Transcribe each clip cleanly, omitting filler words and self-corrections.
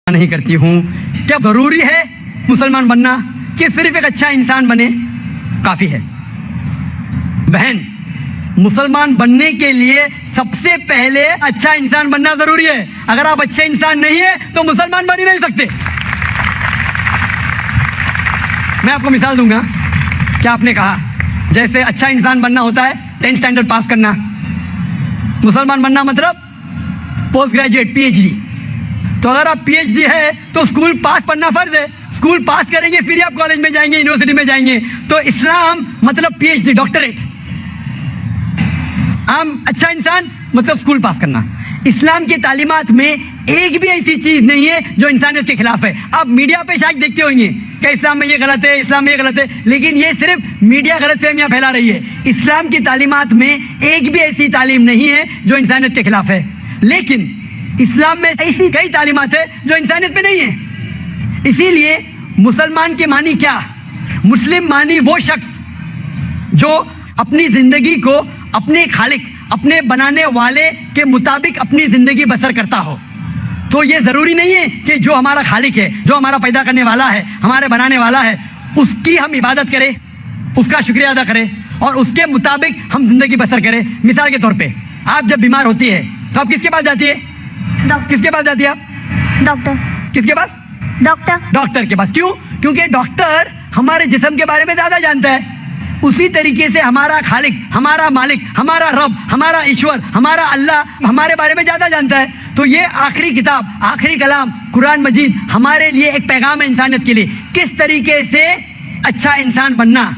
نہیں کرتی ہوں. کیا ضروری ہے مسلمان بننا کہ صرف ایک اچھا انسان بنے کافی ہے؟ بہن، مسلمان بننے کے لیے سب سے پہلے اچھا انسان بننا ضروری ہے. اگر آپ اچھے انسان نہیں ہیں تو مسلمان بن ہی نہیں سکتے. میں آپ کو مثال دوں گا. کیا آپ نے کہا جیسے اچھا انسان بننا ہوتا ہے 10th اسٹینڈرڈ پاس کرنا، مسلمان بننا مطلب post graduate P H D. تو اگر آپ پی ایچ ڈی ہے تو اسکول پاس پڑھنا فرض ہے. اسکول پاس کریں گے پھر آپ کالج میں جائیں گے، یونیورسٹی میں جائیں گے. تو اسلام مطلب پی ایچ ڈی، ڈاکٹریٹ. عام اچھا انسان مطلب اسکول پاس کرنا. اسلام کی تعلیمات میں ایک بھی ایسی چیز نہیں ہے جو انسانیت کے خلاف ہے. آپ میڈیا پہ شاید دیکھتے ہوئیں گے کہ اسلام میں یہ غلط ہے، اسلام میں یہ غلط ہے، لیکن یہ صرف میڈیا غلط فہمیاں پھیلا رہی ہے. اسلام کی تعلیمات میں ایک بھی ایسی تعلیم نہیں ہے جو انسانیت کے خلاف ہے. لیکن اسلام میں ایسی کئی تعلیمات ہیں جو انسانیت پہ نہیں ہے. اسی لیے مسلمان کے معنی کیا؟ مسلم معنی وہ شخص جو اپنی زندگی کو اپنے خالق، اپنے بنانے والے کے مطابق اپنی زندگی بسر کرتا ہو. تو یہ ضروری نہیں ہے کہ جو ہمارا خالق ہے، جو ہمارا پیدا کرنے والا ہے، ہمارے بنانے والا ہے، اس کی ہم عبادت کریں، اس کا شکریہ ادا کریں اور اس کے مطابق ہم زندگی بسر کریں. مثال کے طور پہ آپ جب بیمار ہوتی ہے تو آپ کس کے پاس جاتی ہے؟ کس کے پاس جاتی ہے آپ؟ ڈاکٹر. کس کے پاس؟ ڈاکٹر کے پاس. کیوں؟ کیونکہ ڈاکٹر ہمارے جسم کے بارے میں زیادہ جانتا ہے. اسی طریقے سے ہمارا خالق، ہمارا مالک، ہمارا رب، ہمارا ایشور، ہمارا اللہ ہمارے بارے میں زیادہ جانتا ہے. تو یہ آخری کتاب، آخری کلام قرآن مجید ہمارے لیے ایک پیغام ہے انسانیت کے لیے. کس طریقے سے اچھا انسان بننا،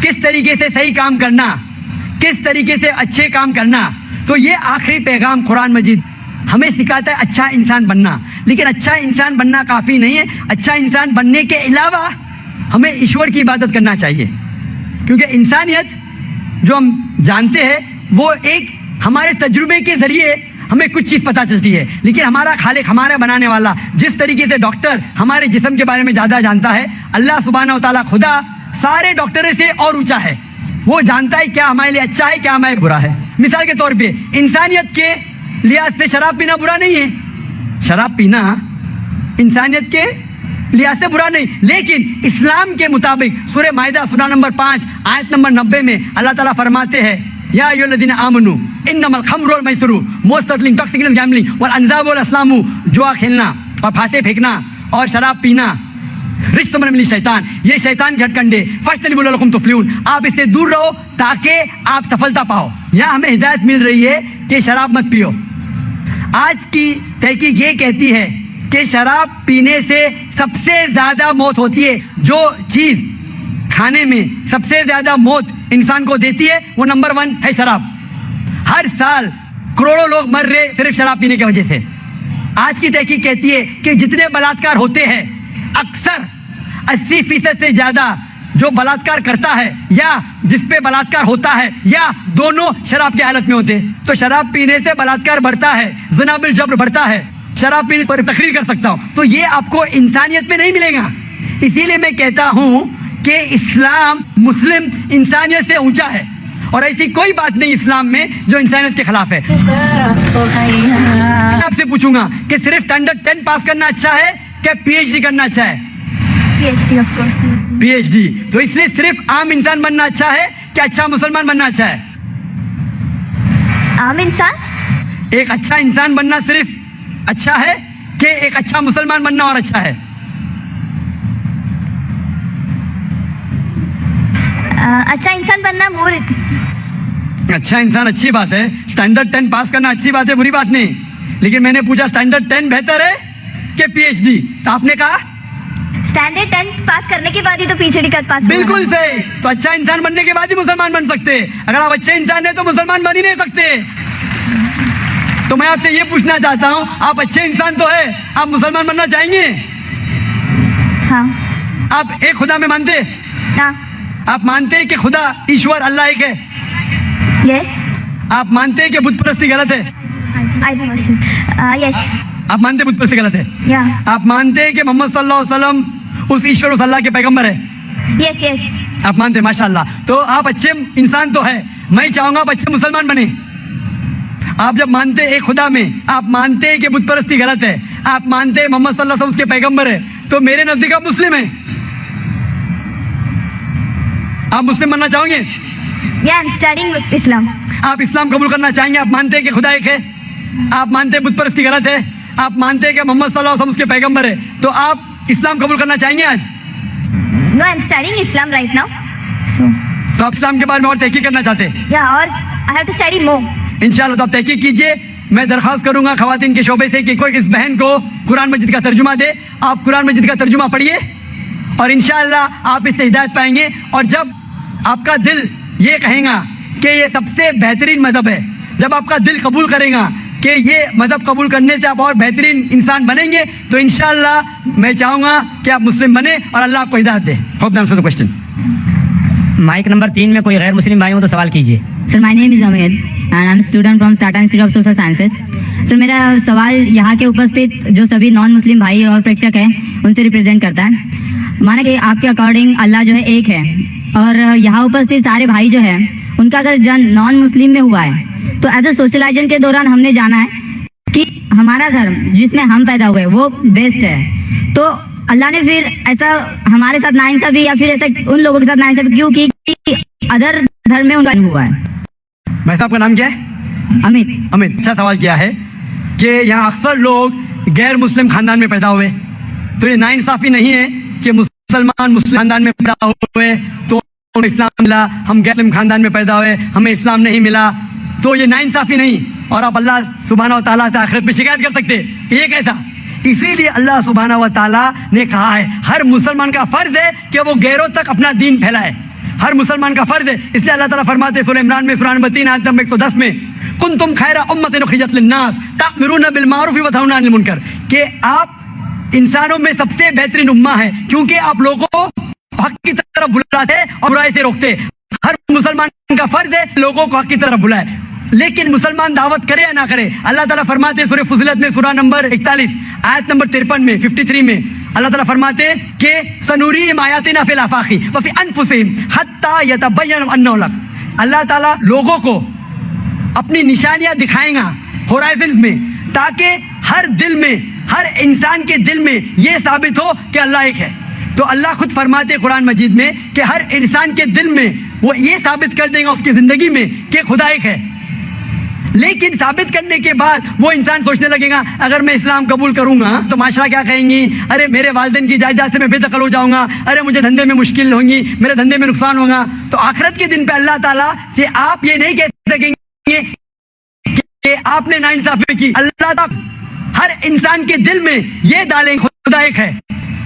کس طریقے سے صحیح کام کرنا، کس طریقے سے اچھے کام کرنا. تو یہ آخری پیغام قرآن مجید ہمیں سکھاتا ہے اچھا انسان بننا. لیکن اچھا انسان بننا کافی نہیں ہے. اچھا انسان بننے کے علاوہ ہمیں ایشور کی عبادت کرنا چاہیے. کیونکہ انسانیت جو ہم جانتے ہیں وہ ایک ہمارے تجربے کے ذریعے ہمیں کچھ چیز پتہ چلتی ہے، لیکن ہمارا خالق، ہمارا بنانے والا، جس طریقے سے ڈاکٹر ہمارے جسم کے بارے میں زیادہ جانتا ہے، اللہ سبحانہ و تعالیٰ خدا سارے ڈاکٹروں سے اور اونچا ہے. وہ جانتا ہے کیا ہمارے لیے اچھا ہے، کیا ہمارے برا ہے. مثال کے طور پہ انسانیت کے لحاظ سے شراب پینا برا نہیں ہے. شراب پینا انسانیت کے لحاظ سے برا نہیں، لیکن اسلام کے مطابق سورہ مائدہ سورہ نمبر 5 آیت نمبر 90 میں اللہ تعالیٰ فرماتے ہیں یا ایھا الذین آمنوا انما الخمر والمیسر موسٹ سرٹنلی انٹاکسیکینٹ گیمبلنگ والانصاب والازلام، جوا کھیلنا اور پھانسے پھینکنا اور شراب پینا رجس من عمل شیطان، یہ شیطان کے ہتھکنڈے، فاجتنبوہ لعلکم تفلحون، آپ اس سے دور رہو تاکہ آپ سفلتا پاؤ. یہاں ہمیں ہدایت مل رہی ہے کہ شراب مت پیو. آج کی تحقیق یہ کہتی ہے کہ شراب پینے سے سب سے زیادہ موت ہوتی ہے. جو چیز کھانے میں سب سے زیادہ موت انسان کو دیتی ہے وہ نمبر 1 ہے شراب. ہر سال کروڑوں لوگ مر رہے صرف شراب پینے کی وجہ سے. آج کی تحقیق کہتی ہے کہ جتنے بلاತ್ಕಾರ ہوتے ہیں اکثر 80% سے زیادہ جو بلاತ್ಕಾರ کرتا ہے یا جس پہ بلاತ್ಕಾರ ہوتا ہے یا دونوں شراب کی حالت میں ہوتے. تو شراب پینے سے بلاತ್ಕಾರ بڑھتا ہے، زنا بالجبر بڑھتا ہے. شراب پینے پر تقریر کر سکتا ہوں. تو یہ آپ کو انسانیت میں نہیں ملے گا. اسی لیے میں کہتا ہوں کہ اسلام مسلم انسانیت سے اونچا ہے اور ایسی کوئی بات نہیں اسلام میں جو انسانیت کے خلاف ہے. میں آپ سے پوچھوں گا کہ صرف اسٹینڈرڈ 10 پاس کرنا اچھا ہے کہ پی ایچ ڈی کرنا اچھا ہے؟ P H D. تو اس لیے صرف عام انسان بننا اچھا ہے کہ اچھا مسلمان بننا اچھا ہے؟ عام انسان. ایک اچھا انسان بننا صرف اچھا ہے کہ ایک اچھا مسلمان بننا اور اچھا ہے؟ اچھا انسان بننا مور. اچھا انسان اچھی بات ہے، اسٹینڈرڈ 10 پاس کرنا اچھی بات ہے، بری بات نہیں. لیکن میں نے پوچھا اسٹینڈرڈ 10 بہتر ہے کہ پی ایچ ڈی؟ تو آپ نے کہا اسٹینڈرڈ 10 پاس کرنے کے بعد ہی تو پی ایچ ڈی کا پاس. بالکل صحیح. تو اچھا انسان بننے کے بعد ہی مسلمان بن سکتے. اگر آپ اچھے انسان ہیں تو مسلمان بن ہی نہیں سکتے. تو میں آپ سے یہ پوچھنا چاہتا ہوں، آپ اچھے انسان تو ہے، آپ مسلمان بننا چاہیں گے؟ ہاں. آپ ایک خدا میں مانتے؟ ہاں. آپ مانتے ہیں کہ خدا ایشور اللہ ایک ہے؟ یس. آپ مانتے ہیں کہ بت پرستی غلط ہے؟ یس. آپ مانتے بت پرستی غلط ہے؟ یا. آپ مانتے ہیں کہ محمد صلی اللہ علیہ وسلم اس ایشور اس اللہ کے پیغمبر ہے؟ یس یس. آپ مانتے ہیں، ماشاء اللہ. تو آپ اچھے انسان تو ہے. میں چاہوں گا آپ اچھے مسلمان بنے. آپ جب مانتے ایک خدا میں، آپ مانتے ہیں کہ بت پرستی غلط ہے، آپ مانتے ہیں محمد صلی اللہ علیہ وسلم اس کے پیغمبر ہے تو میرے نزدیک آپ مسلم ہیں. آپ مسلم بننا چاہیں گے؟ Yeah, I'm studying Islam. آپ اسلام قبول کرنا چاہیں گے؟ آپ مانتے ہیں کہ خدا ایک ہے؟ آپ مانتے ہیں بت پرستی غلط ہے؟ آپ مانتے ہیں کہ محمد صلی اللہ علیہ وسلم اس کے پیغمبر ہے تو آپ اسلام قبول کرنا چاہیں گے آج؟ No, I'm studying Islam right now. So, تو آپ اسلام کے بارے میں اور تحقیق کرنا چاہتے ہیں؟ yeah, or I have to study more. انشاءاللہ تو آپ تحقیق کیجئے. میں درخواست کروں گا خواتین کے شعبے سے کہ کوئی اس بہن کو قرآن مجید کا ترجمہ دے. آپ قرآن مجید کا ترجمہ پڑھیے اور انشاءاللہ آپ اس سے ہدایت پائیں گے. اور جب آپ کا دل یہ کہیں گا کہ یہ سب سے بہترین مذہب ہے, جب آپ کا دل قبول کرے گا کہ یہ مذہب قبول کرنے سے آپ اور بہترین انسان بنیں گے تو انشاءاللہ میں چاہوں گا کہ آپ مسلم بنیں اور اللہ آپ کو ہدایت دے. Hope answer the question. Mic number 3 میں کوئی غیر مسلم بھائی ہوں تو سوال کیجیے. سر مائی name is Umeed and I am student from Tata institute of social sciences. Sir میرا سوال یہاں کے اپستھت جو سبھی نان مسلم بھائی اور پریکشک ہیں ان سے ریپرزینٹ کرتا ہے. مانا کہ آپ کے اکارڈنگ اللہ جو ہے ایک ہے اور یہاں اپستھت سارے بھائی جو ہے ان کا اگر جنم نان مسلم میں ہوا ہے تو ایز اے سوشلائزیشن کے دوران ہم نے جانا ہے کہ ہمارا دھرم جس میں ہم پیدا ہوئے وہ بیسٹ ہے. تو اللہ نے پھر ایسا ہمارے ساتھ ناانصافی یا پھر ایسا ان لوگوں کے ساتھ ناانصافی کیوں کی کہ ادر دھرم میں ان کا ہوا ہے. بھائی صاحب کا نام کیا ہے؟ امت. امت. اچھا سوال کیا ہے کہ یہاں اکثر لوگ غیر مسلم خاندان میں پیدا ہوئے تو یہ ناانصافی نہیں ہے کہ مسلمان مسلم خاندان میں پیدا ہوئے تو اسلام ملا, ہم غیر مسلم خاندان میں پیدا ہوئے ہمیں اسلام نہیں ملا, تو یہ ناانصافی نہیں اور آپ اللہ سبحانہ و تعالیٰ سے آخرت میں شکایت کر سکتے کہ یہ کیسا. اسی لیے اللہ سبحانہ و تعالیٰ نے کہا ہے ہر مسلمان کا فرض ہے کہ وہ غیروں تک اپنا دین پھیلائے. ہر مسلمان کا فرض ہے. اس لیے اللہ تعالیٰ فرماتے ہیں سورہ عمران میں سورہ نمبر 3 آیت نمبر 110 میں کنتم خیر امۃ اخرجت للناس تأمرون بالمعروف وتنہون عن المنکر, کہ آپ انسانوں میں سب سے بہترین امہ ہے کیونکہ آپ لوگوں کو حق کی طرف بلاتے اور برائی سے روکتے. ہر مسلمان کا فرض ہے لوگوں کو حق کی طرف بلائے, لیکن مسلمان دعوت کرے یا نہ کرے. اللہ تعالیٰ فرماتے ہیں سورہ فصلت میں سورہ نمبر 41 آیت نمبر 53 میں 53 میں اللہ تعالیٰ فرماتے ہیں کہ سنوریم آیاتنا فی الآفاق وفی انفسہم حتی یتبین انہ الحق. اللہ تعالیٰ لوگوں کو اپنی نشانیاں دکھائیں گا ہورائزنز میں تاکہ ہر دل میں, ہر انسان کے دل میں یہ ثابت ہو کہ اللہ ایک ہے. تو اللہ خود فرماتے قرآن مجید میں کہ ہر انسان کے دل میں وہ یہ ثابت کر دیں گا اس کی زندگی میں کہ خدا ایک ہے. لیکن ثابت کرنے کے بعد وہ انسان سوچنے لگے گا اگر میں اسلام قبول کروں گا تو معاشرہ کیا کہیں گی, ارے میرے والدین کی جائیداد سے میں بے دخل ہو جاؤں گا, ارے مجھے دھندے میں مشکل ہوں گی, میرے دھندے میں نقصان ہوگا. تو آخرت کے دن پہ اللہ تعالیٰ سے آپ یہ نہیں کہہ سکیں گے کہ آپ نے ناانصافی کی. اللہ تعالیٰ ہر انسان کے دل میں یہ ڈالیں خدا ایک ہے.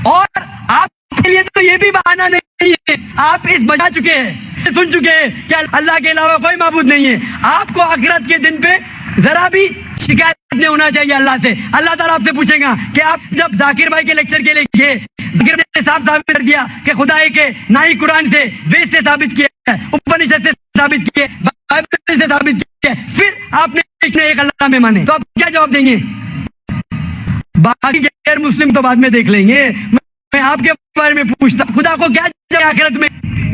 اور آپ کے لیے تو یہ بھی بہانہ نہیں ہے, آپ اس بجا چکے ہیں, سن چکے ہیں کہ اللہ کے علاوہ کوئی معبود نہیں ہے. آپ کو آخرت کے دن پہ ذرا بھی شکایت نہیں ہونا چاہیے اللہ سے. اللہ تعالیٰ آپ سے پوچھے گا کہ آپ جب ذاکر بھائی کے لیکچر کے لیے گئے, ذاکر نے صاف ثابت کر دیا کہ خدا ایک ہے, نہ ہی قرآن سے وید سے ثابت کیا ہے, اپنشد سے ثابت کیا ہے, بائبل سے ثابت کیا ہے, پھر آپ نے ایک اللہ میں مانے, تو آپ کیا جواب دیں گے؟ باقی غیر مسلم تو بعد میں دیکھ لیں گے, میں آپ کے بارے میں پوچھتا خدا کو کیا چاہیے آخرت میں؟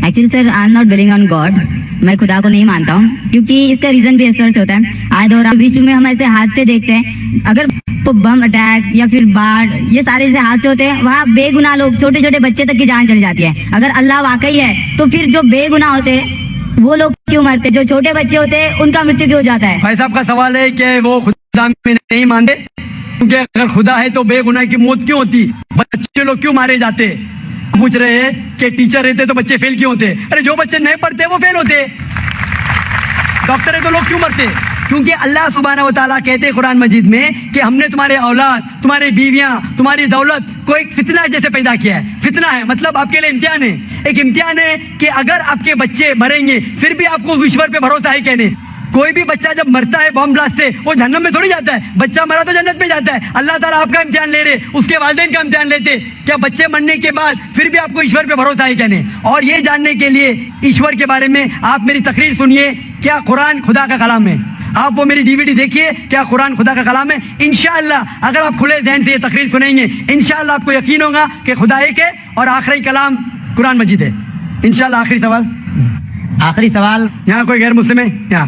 Actually sir I am not believing on God. میں خدا کو نہیں مانتا ہوں کیونکہ اس کا ریزن بھی اس طرح سے ہوتا ہے. آج دور بیچ میں ہم ایسے حادثے دیکھتے ہیں, اگر بم اٹیک یا پھر باڑھ یہ سارے ایسے حادثے ہوتے ہیں وہاں بے گناہ لوگ چھوٹے چھوٹے بچے تک کی جان چلی جاتی ہے. اگر اللہ واقعی ہے تو پھر جو بے گناہ ہوتے ہیں وہ لوگ کیوں مرتے, جو چھوٹے بچے ہوتے ہیں ان کا مرتیو کیوں ہو جاتا ہے؟ بھائی صاحب کا سوال ہے کہ وہ خدا میں نہیں مانتے کیونکہ اگر خدا ہے تو بے گناہ کی موت کیوں ہوتی, بچے لوگ کیوں مارے جاتے. پوچھ رہے ہیں کہ ٹیچر رہتے تو بچے فیل کیوں ہوتے, ارے جو بچے نہیں پڑھتے وہ فیل ہوتے. ڈاکٹر ہے تو لوگ کیوں مرتے, کیونکہ اللہ سبحانہ و تعالیٰ کہتے ہیں قرآن مجید میں کہ ہم نے تمہارے اولاد, تمہاری بیویاں, تمہاری دولت کو ایک فتنہ جیسے پیدا کیا ہے. فتنہ ہے مطلب آپ کے لیے امتحان ہے. ایک امتحان ہے کہ اگر آپ کے بچے مریں گے پھر بھی آپ کو اس ایشور پہ بھروسہ ہے کہنے. کوئی بھی بچہ جب مرتا ہے بم بلاسٹ سے وہ جہنم میں تھوڑی جاتا ہے, بچہ مرا تو جنت میں جاتا ہے. اللہ تعالیٰ آپ کا امتحان لے رہے, اس کے والدین کا امتحان لیتے کیا بچے مرنے کے بعد پھر بھی آپ کو ایشور پہ بھروسہ ہے کہنے. اور یہ جاننے کے لیے ایشور کے بارے میں آپ میری تقریر سنیے, کیا قرآن خدا کا کلام ہے. آپ وہ میری DVD دیکھیے, کیا قرآن خدا کا کلام ہے. انشاءاللہ اگر آپ کھلے ذہن سے یہ تقریر سنیں گے انشاءاللہ آپ کو یقین ہوگا کہ خدا ایک ہے اور آخری کلام قرآن مجید ہے. انشاءاللہ. آخری سوال آخری سوال یہاں کوئی غیر مسلم ہے؟ یہاں